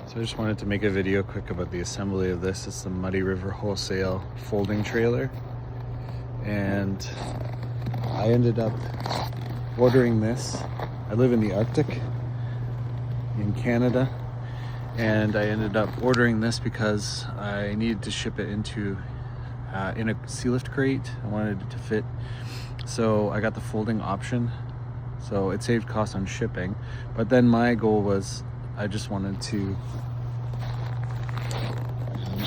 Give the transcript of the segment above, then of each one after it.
So I just wanted to make a video quick about the assembly of this. It's the Muddy River Wholesale folding trailer. And I ended up ordering this. I live in the Arctic in Canada. And I ended up ordering this because I needed to ship it into in a sea lift crate. I wanted it to fit. So I got the folding option. So it saved costs on shipping. But then my goal was I just wanted to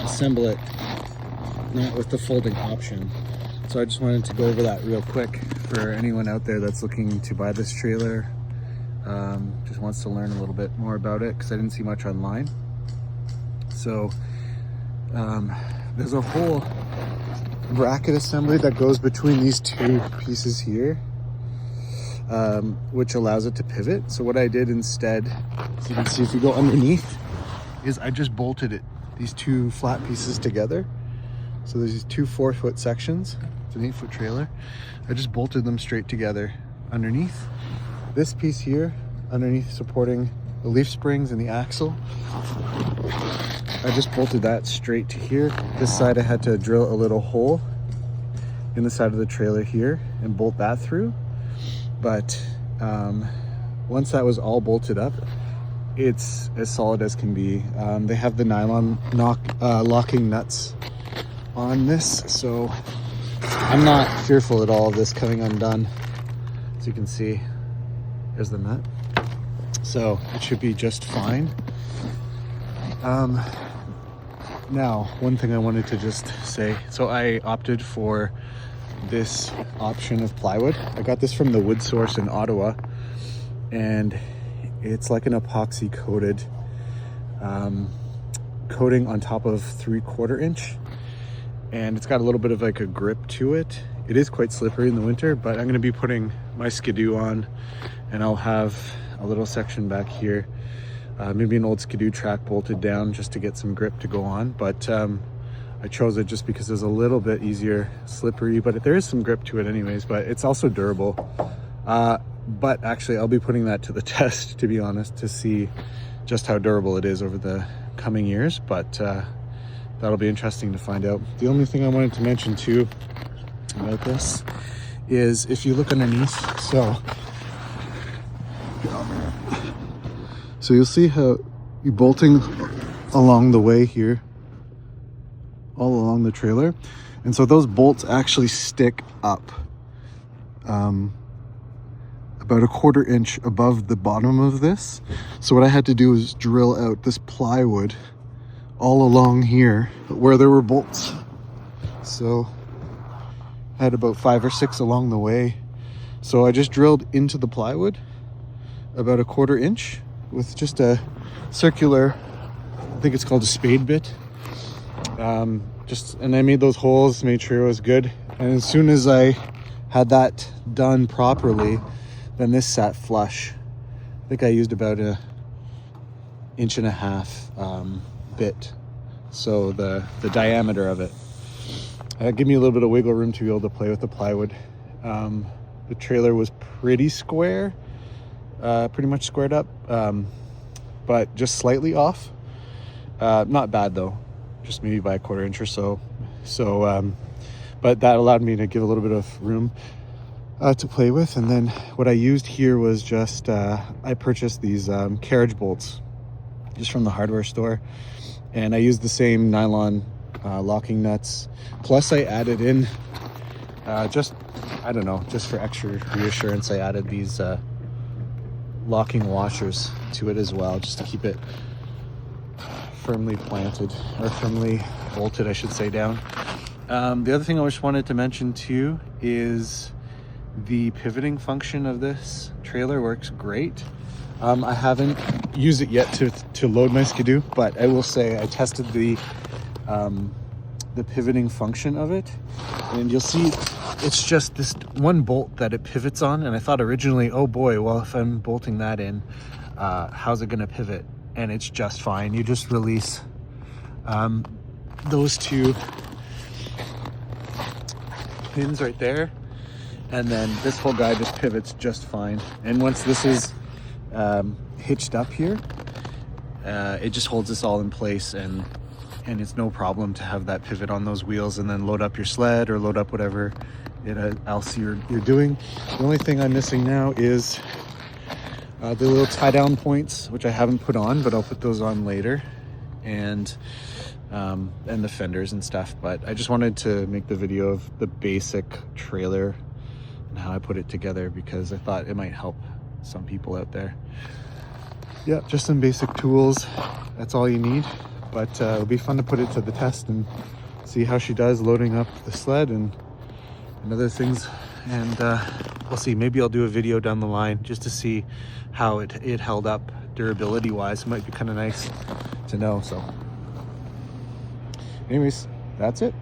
assemble it not with the folding option. So I just wanted to go over that real quick for anyone out there that's looking to buy this trailer, just wants to learn a little bit more about it because I didn't see much online. So there's a whole bracket assembly that goes between these two pieces here, which allows it to pivot. So what I did instead, so you can see if you go underneath, is I just bolted it, these two flat pieces together. So there's these two 4-foot sections. It's an 8-foot trailer. I just bolted them straight together underneath. This piece here, underneath supporting the leaf springs and the axle, I just bolted that straight to here. This side I had to drill a little hole in the side of the trailer here and bolt that through. But once that was all bolted up, it's as solid as can be. They have the nylon locking nuts on this, so I'm not fearful at all of this coming undone. As you can see, there's the nut. So it should be just fine. Now, one thing I wanted to just say, so I opted for this option of plywood. I got this from the WoodSource in Ottawa, and it's like an epoxy coated coating on top of 3/4 inch, and it's got a little bit of like a grip to it. It is quite slippery in the winter, but I'm going to be putting my skidoo on, and I'll have a little section back here, maybe an old skidoo track bolted down just to get some grip to go on. But I chose it just because it's a little bit easier, slippery, but there is some grip to it anyways, but it's also durable. But actually I'll be putting that to the test, to be honest, to see just how durable it is over the coming years. But that'll be interesting to find out. The only thing I wanted to mention too about this is if you look underneath, so you'll see how you're bolting along the way here, all along the trailer. And so those bolts actually stick up about 1/4 inch above the bottom of this. So what I had to do is drill out this plywood all along here where there were bolts. So I had about 5 or 6 along the way. So I just drilled into the plywood about 1/4 inch with just a circular, I think it's called a spade bit. And I made those holes, made sure it was good. And as soon as I had that done properly, then this sat flush. I think I used about 1.5 inch bit. So the diameter of it. Give me a little bit of wiggle room to be able to play with the plywood. The trailer was pretty square, pretty much squared up, but just slightly off. Not bad though, just maybe by 1/4 inch or so. But that allowed me to give a little bit of room to play with. And then what I used here was just, I purchased these carriage bolts just from the hardware store. And I used the same nylon locking nuts. Plus I added in, just for extra reassurance, I added these locking washers to it as well, just to keep it firmly planted, or firmly bolted, I should say, down. The other thing I just wanted to mention too is the pivoting function of this trailer works great. I haven't used it yet to load my skidoo, but I will say I tested the pivoting function of it, and you'll see it's just this one bolt that it pivots on. And I thought originally, oh boy, well, if I'm bolting that in, how's it gonna pivot? And it's just fine. You just release those two pins right there, and then this whole guy just pivots just fine. And once this is hitched up here, it just holds us all in place, and it's no problem to have that pivot on those wheels and then load up your sled or load up whatever else you're doing. The only thing I'm missing now is the little tie down points, which I haven't put on, but I'll put those on later, and the fenders and stuff. But I just wanted to make the video of the basic trailer and how I put it together, because I thought it might help some people out there. Yeah, just some basic tools. That's all you need. But it'll be fun to put it to the test and see how she does loading up the sled and other things. And we'll see. Maybe I'll do a video down the line just to see how it held up durability wise. It might be kind of nice to know. So anyways, that's it.